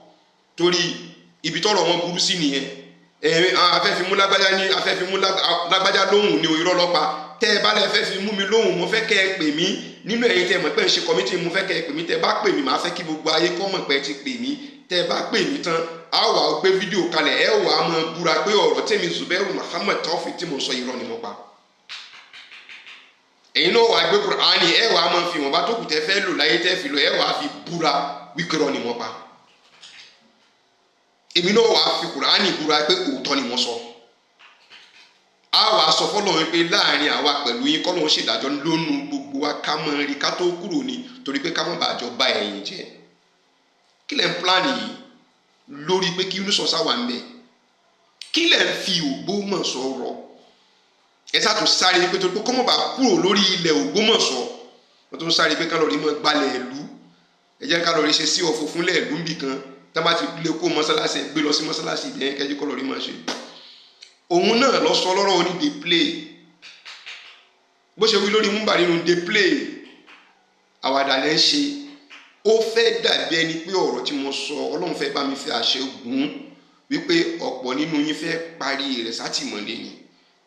torí ibi tọ́rọ̀ wọn burú sí nìyẹn. Afẹ́fimú lágbájá ní afẹ́fimú lágbájá lóhùn ní irọ́ lọ́pa. Tẹ́ ẹ bá lẹ́ fẹ́ fi mú mi lóhùn, mo fẹ́ kẹ́ ẹ pè mí nínú ẹ̀yin tẹ́ ẹ mọ̀ pé ń ṣe committee, mo fẹ́ kẹ́ ẹ pè mí. Tẹ́ ẹ bá pè mí màá fẹ́ kí gbogbo ayé kọ́ mọ̀ pé ẹ ti pè mí. Tẹ́ ẹ bá pè mí tán a wà gbé fídíò kalẹ̀, ẹ wà á mọ búra pé ọ̀rọ̀ tèmi Zubairu Muhammad Taofeek tí mo sọ irọ́ ni mo pa. Ẹ̀yin náà wà gbé Kùránì, ẹ wà á mọ fi wọ́n bá tó kù tẹ́ fẹ́ lò láyé tẹ́ fi lọ, ẹ wà á fi búra wípé irọ́ ni mo pa. Èmi náà wà á fi Kùránì búra pé òótọ́ ni mo sọ. A wà sọ fọ́lọ́run wípé láàrin àwa pẹ̀lú yín kọ́lọ́run ṣèdájọ́ lónú gbogbo wa ká mọ rí ká tó kúrò ní, torí pé ká má bàa jọ bá ẹ̀yin jẹ́. Kí lẹ̀ ń pláàni yìí lórí pé kí Yunusa sá wà ń bẹ̀? Kí lẹ̀ ń fi Ògbómọ̀ṣọ́ rọ? Ẹ sá tún sáré pé torí pé kọ́ mọ̀ bá kúrò lórí ilẹ̀ Ògbómọ̀ṣọ́, wọ́n tún sáré pé ká lọ rí mọ́ gbalẹ̀ ìlú, ẹ jẹ́ ká lọ rí ṣe sí ọ̀fọ̀ fúnlẹ̀ ìlú níbì kan, tá bá ti lè kó mọ́sálásí gbé lọ sí mọ́sálásí ìbẹ̀yẹn kẹ́jú kọ́ lọ rí mọ́ ṣe. Òun náà lọ sọ lọ́rọ̀ oní dey play, bó ṣe wí lórí múmbà nínú dey play àwàdà lẹ́ ń ṣe. Ó fẹ́ dàbí ẹni pé ọ̀rọ̀ tí mo sọ Ọlọ́run fẹ́ bá mi fi àṣẹ gùn wípé ọ̀pọ̀ nínú yín fẹ́ parí rẹ̀ sátìmọ́lé ni,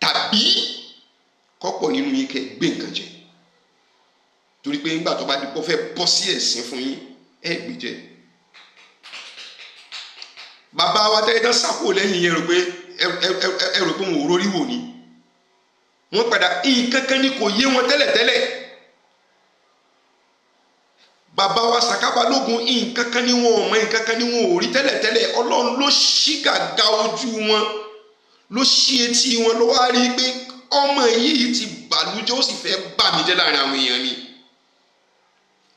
tàbí kọ́pọ̀ nínú yín kẹ́ gbé nǹkan jẹ, torí pé nígbà tó bá dìpọ̀ fẹ́ bọ́ sí ẹ̀sìn fún yín ẹ gbé jẹ. Bàbá wa tẹ́lẹ̀ tán sápò lẹ́yìn yẹn rò pé ẹ rò pé wọn ò rórí wò ni, wọ́n padà nǹkan kan ní kò yé wọn tẹ́lẹ̀tẹ́lẹ̀. Bàbá wa Sàká Balógun nǹkan kan ní wọn ò mọ, nǹkan kan ní wọn ò rí tẹ́lẹ̀tẹ́lẹ̀. Ọlọ́run ló ṣí gàgà ojú wọn, ló ṣí etí wọn, ló wá rí pé ọmọ yìí ti bàlújẹ́ ó sì fẹ́ bà mí jẹ́ láàrin àwọn èèyàn mi.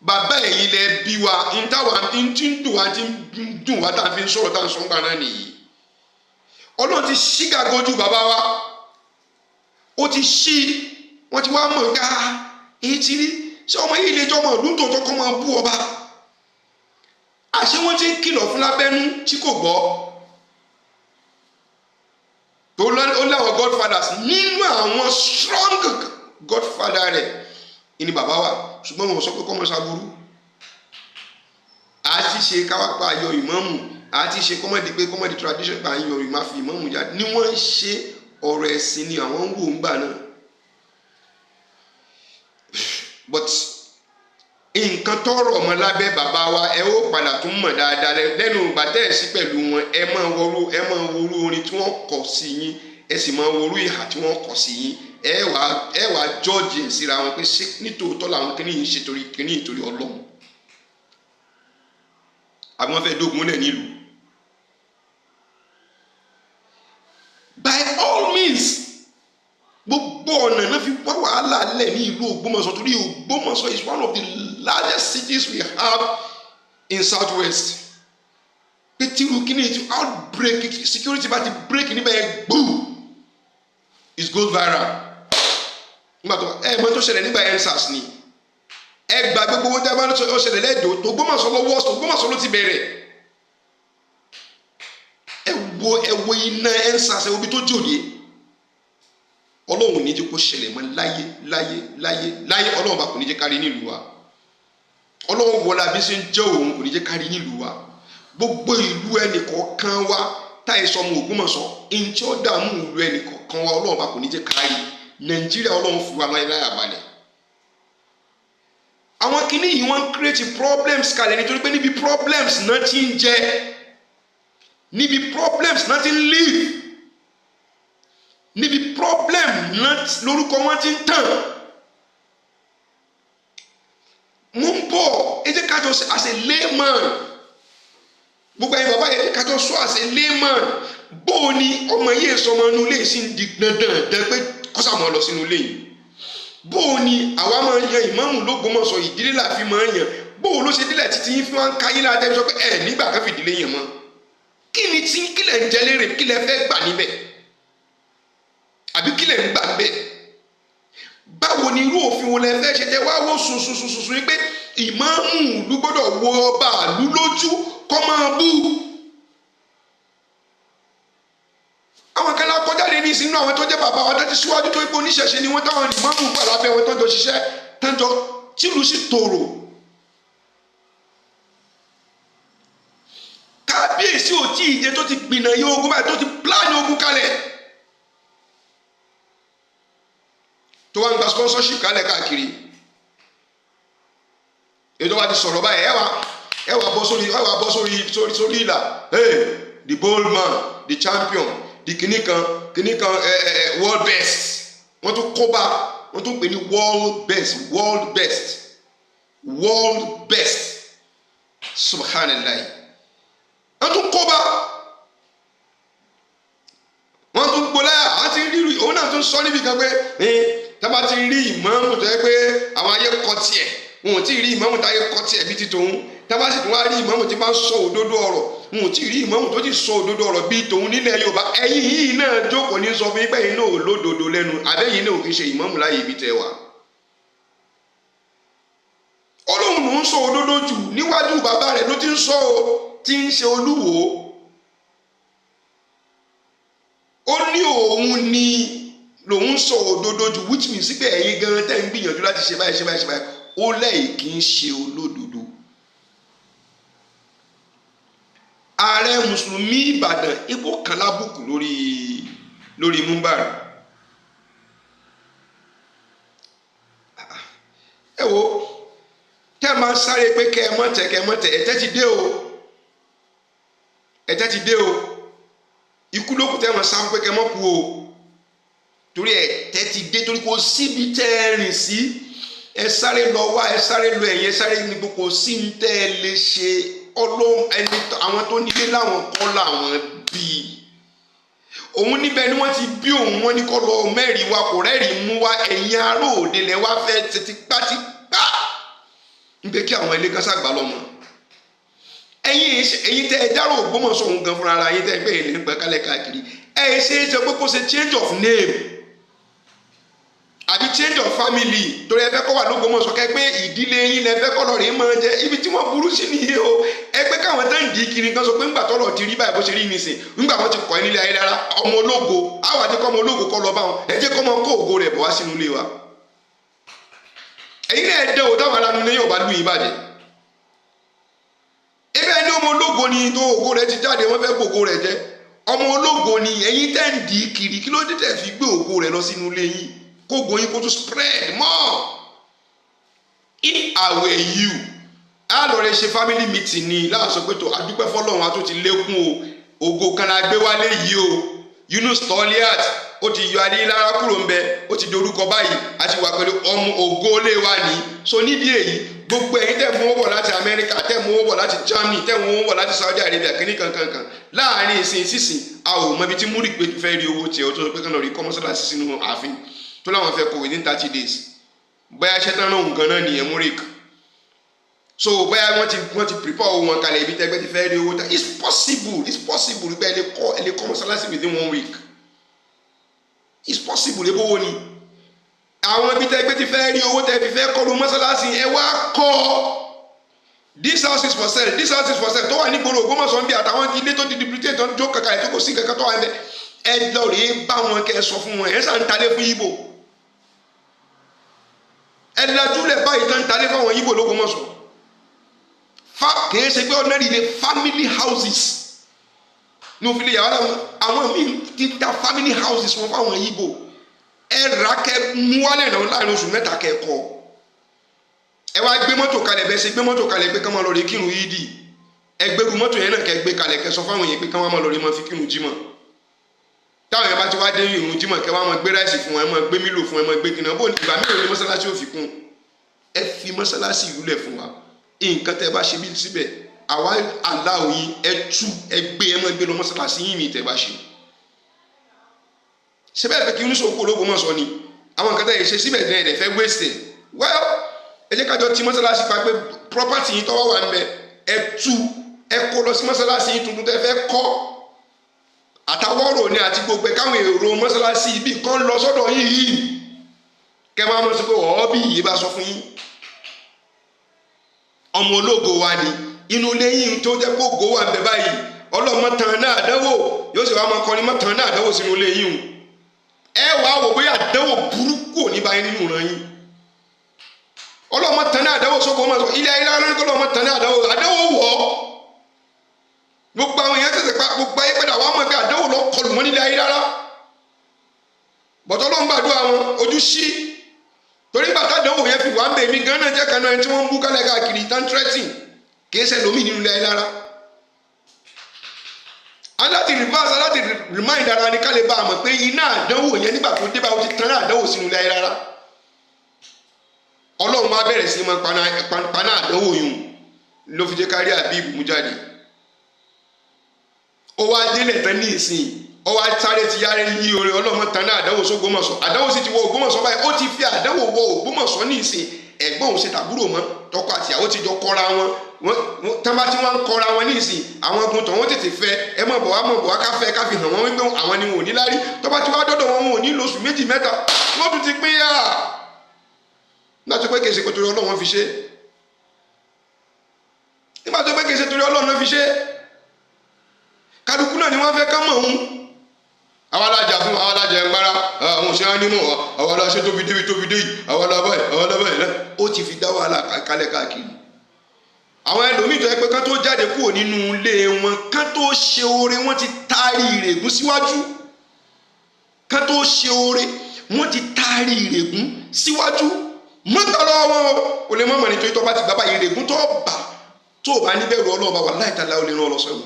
Bàbá ẹ̀yin lẹ bí wa, ń táwa ń tí ń dùn wá, tí ń dùn wá tá a fi ń sọ̀rọ̀ tá a ń sọ ń gbà náà nìyí. Ọlọ́run ti ṣí gàgà ojú bàbá wa, ó ti ṣí, wọ́n ti wá mọ̀ ká èyí ti rí, ṣé ọmọ yìí lè jọmọ ìlú tòótọ́ kọ́ máa bú ọba? Àṣé wọ́n ti ń kìlọ̀ fún lábẹ́nú tí kò gbọ́. Tó ó láwọn godfathers, nínú àwọn strong godfather rẹ̀ ìní bàbá wa, ṣùgbọ́n wọn sọ pé kọ́ mọ́ ṣàbúrú. A ti ṣe káwá pa ayọ̀ ìmáàmù, a ti ṣe kọ́mọ̀dé pé kọ́mọ̀dé tradition pa ayọ̀ ìmáà fi ìmáàmù jáde, ni wọ́n ń ṣe ọ̀rọ̀ ẹ̀sìn ni àwọn ń wò ń gbà náà. But nǹkan tọrọ ọmọ lábẹ́ bàbá wa ẹ ó padà tún mọ̀ dáadáa lẹ́nu ìgbà tẹ́ ẹ̀ sí pẹ̀lú wọn. Ẹ máa worú orin tí wọ́n kọ sí yín, ẹ sì máa worú ìhà tí wọ́n kọ sí yín. Ẹ wàá jọ́ọ̀jì ẹ̀ síra wọn pé ṣé nítòótọ́ làwọn kìíní yìí ń ṣe torí kìíní ìtorí Ọlọ́run, àbí wọ́n fẹ́ dógun lẹ̀ nílùú. wàhálà lẹ̀ ní ìlú Ògbómọ̀ṣọ́ torí Ògbómọ̀ṣọ́ is one of the largest cities we have in Southwest. pé tíru kíní ti outbreak security bá ti break níbẹ̀ yẹn gbòò it goes viral. nígbà tó mọ́ tó ṣẹlẹ̀ nígbà EndSARS ni gba gbogbo owó tẹ́ bá ń ṣẹlẹ̀ lẹ́dọ̀ọ́ tó Ògbómọ̀ṣọ́ lọ́wọ́ Ògbómọ̀ṣọ́ ló ti bẹ̀rẹ̀. ẹ wo iná EndSARS ẹ wo bí tó jòdè. Ọlọ́run ní jẹ́ kó ṣẹlẹ̀ mọ́ láyé Ọlọ́run bá kò ní jẹ́ kárí nílùú wa. Ọlọ́run wọlá bí ṣe ń jẹ́ òun kò ní jẹ́ kárí nílùú wa. Gbogbo ìlú ẹnìkọ̀ọ̀kan wa táyé sọmọ Ògbómọ̀ṣọ́ ìǹtí ó dààmú ìlú ẹnìkọ̀ọ̀kan wa Ọlọ́run bá kò ní jẹ́ kárí. Nàìjíríà Ọlọ́run fún wa láyà balẹ̀. Àwọn kinní yìí wọ́n ń create problems kalẹ̀ nítorí pé níbi problems náà ti ń jẹ, níbi problems náà ti ń live, níbi problem náà lórúkọ wọn ti ń tàn. Mo ń bọ̀ ẹ jẹ́ ká jọ as a layman, gbogbo ẹ̀yin bàbá yẹn ká jọ sọ as a layman, bó o ní ọmọ yìí sọmọ inú ilé sí ń di dandan dẹ pé kọ́sàmọ́ lọ sínú ilé yìí. Bó o ní àwa máa ń yan ìmáàmù l'Ógbómọ̀ṣọ́ ìdílé la fi máa ń yan, bó o ló ṣe dílẹ̀ títí yín fi máa ń káyé láti ẹbí sọ pé ẹ nígbà kan fìdílé yẹn mọ́. Kí ni tí kílẹ̀ ń jẹ lérè kílẹ̀ fẹ́ gbà níbẹ̀ àbí kílẹ̀ ń gbà níbẹ̀? Báwo ni irú òfin wo lẹ fẹ́ ṣe tẹ wá wò sùnsùnsùnsùn yìí pé ìmáàmù ló gbọ́dọ̀ wo ọba àlú lójú kọ́ máa bú? Àwọn kan lákọjá lé ní sínú àwọn tó jẹ́ bàbá wa dájú síwájú tó ipò oníṣẹ̀ṣe ni wọ́n táwọn ìmáàmù gbà lábẹ́ wọn tó ń jọ ṣiṣẹ́ tó ń jọ tìlú sí tòrò. Kábíyèsí ò tí ì dé tó ti gbìnà yé ogun báyìí tó ti pílánì ogun kalẹ̀ tó wá ń gba sponsorship kalẹ̀ káàkiri. Ètò wa ti sọ̀rọ̀ báyìí ẹ wà bọ́ sórí ìlà the bold man, the champion, the kìnìkan world best. Wọ́n tún kó bá wọ́n tún pè ní world best subhanallah. Wọ́n tún kó bá wọ́n tún gbọ́lá àti rírì òun náà tún sọ níbi kan pé tábà ti rí ìmáàmù tó yẹ pé àwọn ayé kọ tiẹ̀ wọn ò tí ì rí ìmáàmù tó ayé kọ tiẹ̀ bí ti tòun. Tábà sì tún wá rí ìmáàmù tí bá ń sọ òdodo ọ̀rọ̀ wọn ò tí ì rí ìmáàmù tó ti sọ òdodo ọ̀rọ̀ bí tòun nílẹ̀ Yorùbá. Ẹ̀yin yìí náà jókòó ní sọ fún yín pé ẹ̀yin náà ò lódodo lẹ́nu àbẹ́yìn náà ò fi ṣe ìmáàmù láyé ibi tẹ́ wà. Ọlọ́run ló ń sọ òdodo jù níwájú bàbá rẹ̀ ló ti ń sọ o tí ń ṣe Olúwo. Ó ní òun ni lòun sọ òdodo jù which means pé ẹ̀yin gan tẹ́ ń gbìyànjú láti ṣe báyìí ó lẹ́yìn kì í ṣe olódodo. Ààrẹ mùsùlùmí Ìbàdàn ipò kan lábùkù lórí múmbàrà. Ẹ wo kẹ́ máa sáré pé kẹ́ ẹ mọ̀tẹ̀ ẹ̀tẹ́ ti dé o ikú lókùn tẹ́ máa sáré pé kẹ́ mọ̀ kú o torí ẹ̀tẹ́ ti dé torí kò síbi tẹ́ ẹ rìn sí ẹ sáré lọ wá ẹ sáré lọ ẹ̀yìn ẹ sáré ní gbogbo sí ń tẹ́ ẹ lè ṣe Ọlọ́run ẹni àwọn tó nílé láwọn kọ́ làwọn bíi òun níbẹ̀ ni wọ́n ti bí òun wọ́n ní kọ́ lọ mẹ́rin wa kò rẹ́rìí mú wa ẹ̀yin ará òde lẹ́ wá fẹ́ tipátipá ń pé kí àwọn ilé kan ṣàgbà lọ́mọ. ẹ̀yin tẹ́ ẹ dárò Ògbómọ̀ṣọ́ òun gan fúnra ara yín tẹ́ ẹ pé èlé ń gbẹ kálẹ̀ káàkiri ẹ ṣe é ṣe pé kó ṣe change of name àbí change of family torí ẹ fẹ́ kọ́ wà l'Ógbómọ̀ṣọ́ kẹ́ pé ìdílé yín lẹ fẹ́ kọ́ lọ rí máa jẹ ibi tí wọ́n burú sí nìyẹn o. Ẹ pé káwọn tán dì í kiri kan sọ pé ńgbà tọ́lọ̀ ti rí báyìí bó ṣe rí nìsín ńgbà wọn ti kọ́ ẹ nílé ayé rárá ọmọ ológo àwọn àti kọ́ ọmọ ológo kọ́ lọ bá wọn ẹ jẹ́ kọ́ ọmọ kó ògo rẹ̀ bọ̀ wá sínú ilé wa. Ẹ̀yin náà dẹ́ o táwọn aráàlú ní yóò bá lù yín bàjẹ́. Ebe ẹni ọmọ ológo ni tó ògo rẹ̀ ti jáde wọ́n fẹ́ gbògo rẹ̀ jẹ́ ọmọ ológo ni ẹ̀yin tẹ́ ń dì í kiri kí ló dé tẹ́ fi gbé ògo rẹ̀ lọ sínú ilé yín kó ògo yín kó tún spread more. If I were you a lọ rẹ ṣe family meeting ni láàṣọ pé tó adúpẹ́ fọlọ́run àti ó ti lékún o ògo kan la gbé wálé yìí o Yunus Toliat ó ti yọ Adélára kúrò ń bẹ ó ti di orúkọ báyìí a ti wà pẹ̀lú ọmọ ògo lé wa ní so nídìí èyí gbogbo ẹ̀yin tẹ́ mú owó bọ̀ láti Amẹ́ríkà tẹ́ mú owó bọ̀ láti Germany tẹ́ mú owó bọ̀ láti Saudi Arabia kìíní kankankan láàrin ìsìn sísìn a ò mọ ibi tí múrì pé fẹ́ rí owó tiẹ̀ ó tó sọ pé kán lọ rí kọ́mọ́sálásí sínú ààfin tó láwọn fẹ́ kó within 30 days bóyá iṣẹ́ tán náà nǹkan náà nìyẹn múrik so bóyá wọ́n ti prepare owó wọn kalẹ̀ ibi tẹ́gbẹ́ ti fẹ́ rí owó tán it's possible pé ẹ lè kọ́ mọ́sálásí within 1 week it's possible ẹ bówó ni àwọn ibi tẹ́gbẹ́ ti fẹ́ rí owó tẹ́ fi fẹ́ kọ́ lu mọ́sálásí ẹ wá kọ́ this house is for sale tó wà ní gbòòrò Ògbómọ̀ṣọ́ bí àtàwọn ilé tó ti duplicate tó ń jó kàkà ẹ̀ tó kò sí kankan tó wà ń bẹ ẹ lọ rèé bá wọn kẹ́ ẹ sọ fún wọn ẹ sàn ń talé fún Ìgbò ẹ lajúlẹ̀ báyìí tán ń talé fún àwọn Ìgbò l'Ógbómọ̀ṣọ́ kìí ṣe pé ordinary ilé family houses ní òfin lè yàrá àwọn míì ti ta family houses wọn fáwọn Ìgbò ẹ rà kẹ́ mú wálẹ̀ náà láàrin oṣù mẹ́ta kẹ́ kọ́ ẹ wá gbé mọ́tò kalẹ̀ bẹ́ẹ̀ ṣe gbé mọ́tò kalẹ̀ pé ká máa lọ rí kírun yídì ẹ gbẹ́rù mọ́tò yẹn náà kẹ́ gbé kalẹ̀ kẹ́ sọ fáwọn yẹn pé ká máa lọ rí máa fi kírun jímọ̀ táwọn yẹn bá ti wá dé ìrun jímọ̀ kẹ́ wá máa gbé ráìsì fún wọn ẹ máa gbé mílò fún ẹ máa gbé kíná bó ìgbà mélòó ni mọ́sálásí ò fi kún ẹ fi mọ́sálásí ìlú lẹ̀ fún wa nǹkan tẹ́ bá ṣe bí síbẹ̀ àwa aláwọ̀ yín ẹ tú ẹ gbé ẹ máa gbé lọ mọ́sálásí yín mi tẹ́ bá ṣe síbẹ̀ fẹ́ kí oníṣòwò kó l'Ógbómọ̀ṣọ́ ni àwọn nǹkan tẹ́ yẹ ṣe síbẹ̀ ní ẹ̀dẹ̀ fẹ́ waste well ẹ jẹ́ kájọ tí mọ́sálásí pa pé property yìí tọ́wọ́ wà ń bẹ ẹ tú ẹ kó lọ sí mọ́sálásí yìí tuntun tẹ́ fẹ́ kọ́ àtàwọ́rò ni àti gbogbo ẹ̀ káwọn èrò mọ́sálásí ibi kan lọ sọ́dọ̀ yìí kẹ́ máa mọ̀ sí pé ọ̀ọ́ bí yìí bá sọ fún yín ọmọ ológo wa ni inú ilé yìí tó jẹ́ pé ògo wà ń bẹ báyìí ọlọ́mọ tàn náà àdánwò yóò sì wá máa kọrin mọ́ tàn náà àdánwò sínú ilé yìí ẹ wàá wò bóyá àdánwò burúkú ò ní báyìí nínú ìran yín ọlọ́mọ tán náà àdáwò sóko ọmọ sọ ilé ayé rárá ní kọ́lọ́mọ tán náà àdáwò wọ̀ ọ́ gbogbo àwọn èèyàn tẹ̀sẹ̀ pa gbogbo ayé padà wà á mọ̀ pé àdáwò lọ kọlù mọ́ nílé ayé rárá bọ̀tọ́ ló ń gbàdúrà wọn ojú sí torí bàtà àdáwò yẹn fi wà ń bẹ̀ mí gan náà jẹ́ kanú ẹni tí wọ́n ń bú kálẹ̀ káàkiri tán tírẹ́tì kìí ṣe lómi nínú ilé ayé rárá aláti reverse aláti remind ara ni ká lè bá a mọ̀ pé iná àdáwò yẹn nígbà tó dé bá o ti tán náà àdáwò sínú ilé ayé rárá ọlọ́run máa bẹ̀rẹ̀ sí máa paná àdánwò yìí ló fi jẹ́ kárí àbíbù mú jáde ó wá délẹ̀ tán ní ìsìn ó wá sáré ti yára yí orin ọlọ́run tán náà àdánwò s'Ógbómọ̀ṣọ́ àdánwò sì ti wọ Ògbómọ̀ṣọ́ báyìí ó ti fi àdánwò wọ Ògbómọ̀ṣọ́ ní ìsìn ẹ̀gbọ́n òun ṣe tàbúrò mọ́ tọkọ àti ìyàwó ti jọ kọ́ra wọn tán bá tí wọ́n ń kọ́ra wọn ní ìsìn àwọn ogun tó wọ́n tètè fẹ́ ẹ mọ̀ bọ̀ wá káfẹ́ káfí hàn wọ́n wípé àwọn ni wọn ò ní lárí tó bá tí wọ́n á dọ́dọ̀ wọn ò ní lóṣù méjì mẹ́ta wọ́n tún ti pín yà nígbà tó pé kèsì kò torí Ọlọ́run fi ṣe nígbà tó pé kèsì torí Ọlọ́run fi ṣe kálukú náà ni wọ́n fẹ́ ká mọ̀ òun àwọn alájà fún àwọn alájà ẹgbára àwọn òṣèré nímọ̀ àwọn aláṣẹ tóbi débi tóbi dé yìí àwọn alábàáyé náà ó ti fi dá wàhálà kalẹ̀ káàkiri àwọn ẹlòmíì tó yẹ pé kán tó jáde kúrò nínú ilé wọn kán tó ṣe oore wọn ti taari ìrègùn síwájú kán tó ṣe oore wọn ti taari ìrègùn síwájú mọ́tàlọ́ wọn o lè mọ́mọ́ nítorí tó bá ti bàbá ìrègùn tó bá níbẹ̀rù Ọlọ́run bá wà láìtàlá o lè rán ọlọ́sọ̀rọ̀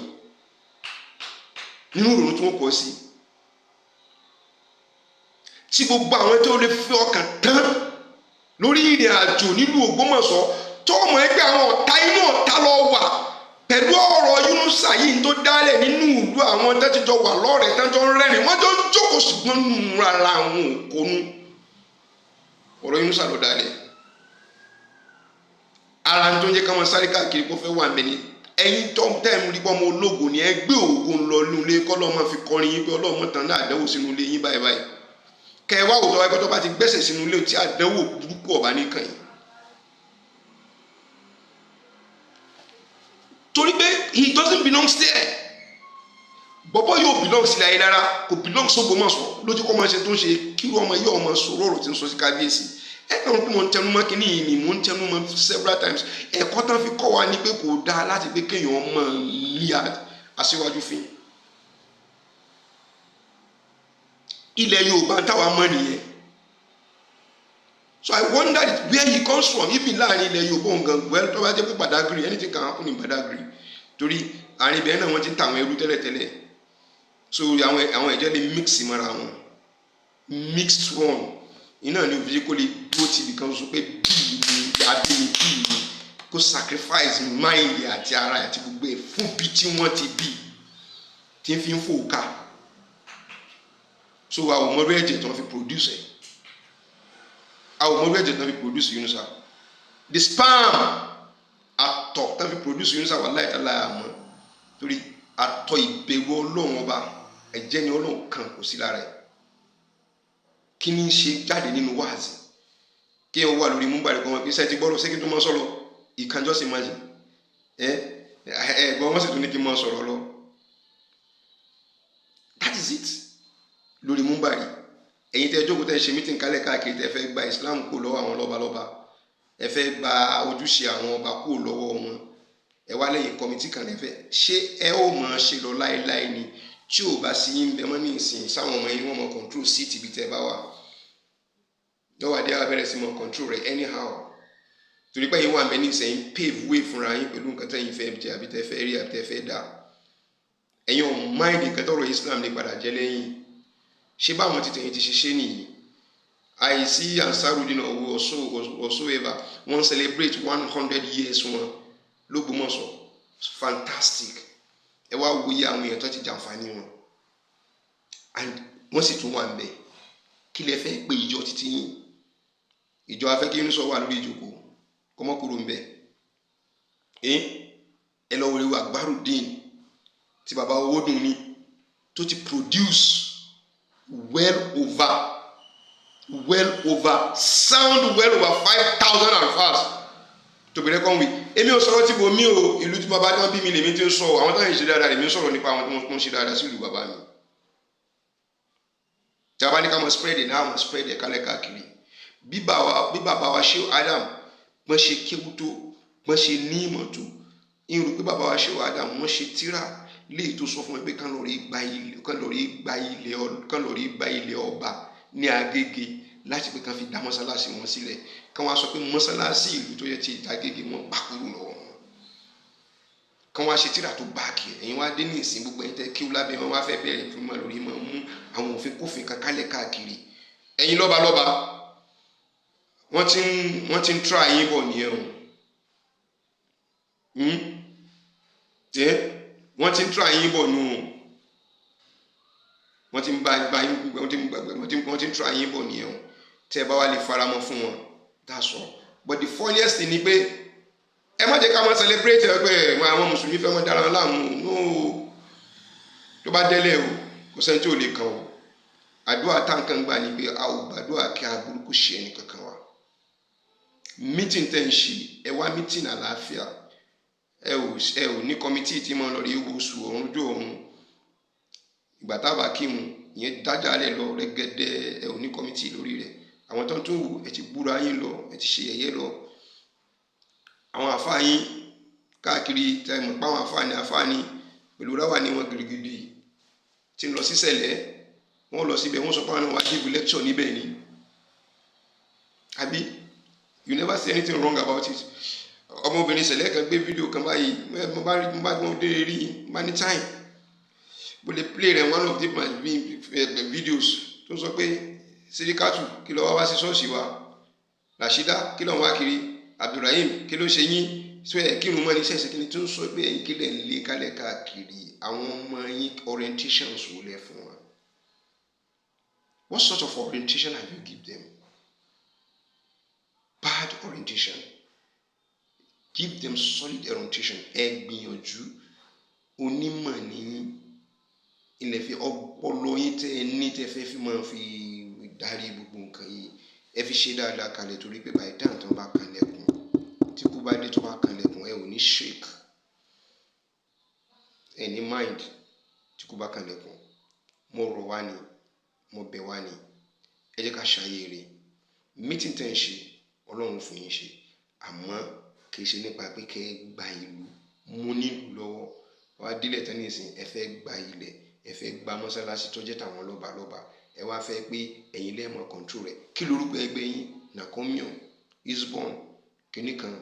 nínú ìrònú tí wọ́n kọ́ sí tí gbogbo àwọn tó lè fi ọkàn tán lórí ìrìn àjò nílùú Ògbómọ̀ṣọ́ tó mọ̀ ẹgbẹ́ àwọn ọ̀tá inú ọ̀tá lọ wà pẹ̀lú ọ̀rọ̀ Yunusa yìí tó dálẹ̀ nínú ìlú àwọn tẹ́tíjọ wà lọ́rẹ̀ẹ́ tẹ́jọ rẹ́rìn wọ́n jọ jókòó ṣùgbọ́n nù rárá àwọn òkòónú ọ̀rọ̀ Yunusa ló dálẹ̀ ara tó ń jẹ́ káwọn sáré káàkiri kó fẹ́ wà mẹ́ni ẹ̀yin tó ń tẹ̀ ń rí pọ́ ọmọ ológo ni ẹ gbé òògùn lọ nínú ilé kọ́ lọ́ọ́ máa fi kọrin yín pé Ọlọ́run tán náà àdánwò sínú ilé yín báyìí báyìí kẹ wá òótọ́ wáyé tó bá ti gbẹ́sẹ̀ sínú ilé tí àdánwò burúkú ọ̀bá nìkan yìí torí pé he doesn't belong there bọ́bọ́ yóò belong sílẹ̀ ayé rárá kò belong s'Ógbómọ̀ṣọ́ lójú kọ́ máa ṣe tó ń ṣe kí ọmọ yìí ọmọ sọ̀rọ̀ ọ̀rọ̀ tí ń sọ sí kábíyèsí ẹ̀ka wọn pé mo ń tẹnu mọ́ kínní yìí ni mo ń tẹnu mọ́ several times ẹ̀kọ́ tán fi kọ́ wa ní pé kò dáa láti pé kéèyàn mọ̀ lé aṣíwájú fín ilẹ̀ Yorùbá táwa mọ̀ nìyẹn so I wondered where he comes from even láàrin ilẹ̀ Yorùbá nǹkan well tó bá jẹ́ pé Badagry anything can happen in Badagry torí àárín ibẹ̀ náà wọ́n ti ń ta àwọn ẹrú tẹ́lẹ̀tẹ́lẹ̀ so àwọn ẹ̀jẹ̀ lè mix mọ́ra wọn mixed one iná ni òbí kò lè dúró tì nìkan sọ pé bíi ni abínibí ni kó sacrifice mind àti ara àti gbogbo ẹ̀ fún bí tí wọ́n ti bí tí ń fi ń fò ká so àwọn ọmọ rẹ̀ ẹ̀jẹ̀ tó ń fi produce ẹ̀ àwọn ọmọ ẹ̀jẹ̀ tán fi produce Yunusa the sperm àtọ̀ tán fi produce Yunusa wà láì tàlà àmọ́ torí àtọ̀ ìbẹ̀rù Ọlọ́run ọba ẹ̀jẹ̀ ni Ọlọ́run kan kò sí lára ẹ̀ kí ni ṣe jáde nínú wáàzì kí ẹ wà lórí múbàrí kan wọn pé sẹ́ẹ̀ ti gbọ́dọ̀ ṣé kí n tó máa sọ̀rọ̀ ìkànjọ́ sì máa yìí ẹ̀gbọ́n wọn sì tún ní kí n máa sọ̀rọ̀ lọ that is it lórí múbàrí ẹ̀yin tẹ́ jókòó tẹ́ ṣe mítìn kálẹ̀ káàkiri tẹ́ fẹ́ gba Islam kó lọ́wọ́ àwọn lọ́balọ́ba ẹ fẹ́ gba ojúṣe àwọn ọba kó lọ́wọ́ wọn ẹ wá lẹ́yìn kọ́mítì kan lẹ́fẹ́ ṣé ẹ ó máa ṣe lọ láéláé ni tí ò bá sí yín bẹ mọ́ ní ìsìn sáwọn ọmọ yín wọ́n mọ control seat ibi tẹ́ bá wà lọ́wọ́ adé abẹ́rẹ́ sí mọ control rẹ̀ anyhow torí pé yín wà mẹ́ni ìsẹ̀yìn pave way fúnra yín pẹ̀lú nǹkan tẹ́yìn fẹ́ jẹ àbí tẹ́ fẹ́ rí àbí tẹ́ fẹ́ dà ẹ̀yin ọ̀hún máìndì nǹkan tọ́rọ̀ Islam lè padà jẹ́ lẹ́yìn ṣé báwọn ti tẹ̀yìn ti ṣiṣẹ́ nìyí àìsí Ansarudeen whatsoever wọ́n celebrate 100 years wọn l'Ógbómọ̀ṣọ́ fantastic ẹ wá wo iye àwọn èèyàn tó ti jàǹfààní wọn and wọ́n sì tún wà ń bẹ̀ kí lẹ fẹ́ pé ìjọ títí yín ìjọ afẹ́ kí Yunusa wà lórí ìjókòó kọ́mọ́kúrò ń bẹ̀ ẹ lọ wọlé Akbarudeen tí bàbá owó dùn ní tó ti produce well over sound well over 5,000 alfas to be reckoned with èmi ò sọ̀rọ̀ tí bo mi ò ìlú tí bàbá tí wọ́n bí mi lèmi tí ń sọ àwọn táwọn ìṣe dáadáa lèmi ń sọ̀rọ̀ nípa àwọn tí wọ́n ṣe dáadáa sí ìlú bàbá mi tí a bá ní ká mọ̀ spread ẹ̀ náà mọ̀ spread ẹ̀ kálẹ̀ káàkiri bí bàbá wa Shehu Adam wọ́n ṣe kéwú tó wọ́n ṣe ní ìmọ̀ tó irú pé bàbá wa Shehu Adam wọ́n ṣe tíra léyìí tó sọ fún mi pé kán lọ rí gba ilẹ̀ ọba ní Agége láti pé kán fi dá mọ́sálásí wọn sílẹ̀ kán wá sọ pé mọ́sálásí ìlú tó yẹ ti Agége wọn pàkúrú lọ́wọ́ wọn kán wá ṣe tíra tó báàkì ẹ̀yin wá dé ní ìsìn gbogbo ẹ̀yin tẹ́ kí ó lábẹ́ wọn wá fẹ́ bẹ̀rẹ̀ fún mọ́ lórí mọ́ mú àwọn òfin kófin kankálẹ̀ káàkiri ẹ̀yin lọ́balọ́ba wọ́n ti ń tra yín bọ̀ nìyẹn o wọ́n ti ń tra yín bọ̀ nù wọ́n ti ń tra yín bọ̀ nìyẹn o tẹ́ ẹ bá wà lè faramọ́ fún wọn that's all but the funniest thing ni pé ẹ má jẹ́ ká máa celebrate ẹgbẹ́ àwọn mùsùlùmí fẹ́ mọ́ dára láàmú no tó bá délẹ̀ o kò sẹ́ni tí ò lè kàn o àdúrà táǹkan gbà ní pé a ò gbàdúrà kí aburú kò ṣe ẹnì kankan wa meeting tẹ́ ń ṣe ẹ wá meeting àlàáfíà ẹ ò ní committee tí mo lọ rí oṣù ọ̀run jó ọ̀run ìgbà tábà kí mu ìyẹn dájà lẹ lọ rẹ́gẹ́dẹ́ ẹ ò ní committee lórí rẹ̀ àwọn tó ń tún wò ẹ ti búra yín lọ ẹ ti ṣe ẹ̀yẹ lọ àwọn àfáà yín káàkiri tẹ́ mọ̀ pé àwọn àfáà ní pẹ̀lú ráwà ní wọn gidigidi tí ń lọ sí sẹ̀lẹ̀ wọ́n lọ síbẹ̀ wọ́n sọ pé àwọn wá give lecture níbẹ̀ ni àbí you never say anything wrong about it ọmọbìnrin sẹ̀lẹ̀ kan gbé fídíò kan báyìí mo bá gbọ́n dé rí bá ní time mo lè play rẹ̀ one of the videos tó sọ pé Sídíkàtù kí ló wá sí ṣọ́ọ̀ṣì wa Rashida kí ló wá kiri Abdulrahim kí ló ṣe yín sọ ẹ̀ kírun mọ́ ní sẹ́sẹ̀ kí ni tó ń sọ pé ẹ̀yin kí lẹ̀ ń lé kálẹ̀ káàkiri àwọn ọmọ yín orientations wò lẹ̀ fún wa what sort of orientation have you give them bad orientation give them solid orientation ẹ gbìyànjú onímọ̀ nìyí ilẹ̀ fi ọpọlọ yín tẹ́ ẹ ní tẹ́ fẹ́ fi máa fi darí gbogbo nǹkan yìí ẹ fi ṣe dáadáa kalẹ̀ torí pé by time tó bá kanlẹ̀kùn tí kú bá dé tó bá kanlẹ̀kùn ẹ ò ní shake ẹ ní mind tí kú bá kanlẹ̀kùn mo rọ̀ wá ni mo bẹ̀ wá ni ẹ jẹ́ ká ṣàyè rẹ̀ meeting tẹ́ ń ṣe Ọlọ́run fún yín ṣe àmọ́ kì í ṣe nípa pé kẹ́ ẹ gba ìlú mú nílùú lọ́wọ́ wá dílẹ̀ tán nísìn ẹ fẹ́ gba ilẹ̀ ẹ fẹ́ gba mọ́sálásí tó jẹ́ tàwọn lọ́balọ́ba ẹ wá fẹ́ pé ẹ̀yin lẹ́ẹ̀mọ́ control rẹ̀ kí lorúkọ ẹgbẹ́ yín Nakomion Isbon kìnnì kan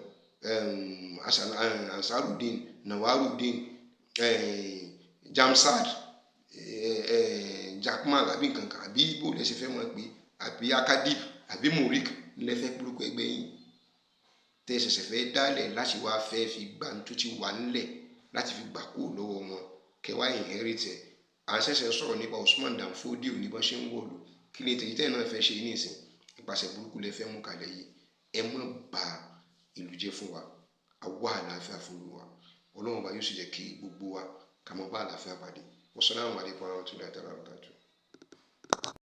Ansarudeen Nawarudeen Jamsad Jakmal àbí nǹkan kan àbí ibo lẹ́sẹ̀ fẹ́ mọ̀ pé àbí Akadib àbí Morik lẹ́fẹ́ lorúkọ ẹgbẹ́ yín tẹ́ ṣẹ̀ṣẹ̀ fẹ́ dálẹ̀ láti wá fẹ́ fi gbà tó ti wà nílẹ̀ láti fi gbà kó lọ́wọ́ wọn kẹwàá inherit ẹ̀ à ń ṣẹ̀ṣẹ̀ sọ̀rọ̀ nípa Usman Dan Fodio ní bọ́n ṣe ń wọ̀lú kí ni tèyí tẹ́ náà fẹ́ ṣe nísìn ìpàṣẹ burúkú lẹ fẹ́ mú kalẹ̀ yìí ẹ má bà ìlú jẹ́ fún wa a wá àlàáfíà fún ìlú wa ọlọ́run ọba yóò sì jẹ́ kí gbogbo wa ká mọ bá àlàáfíà pàdé wasalaamu alaykum wa rahmatulahi wa barakatuh.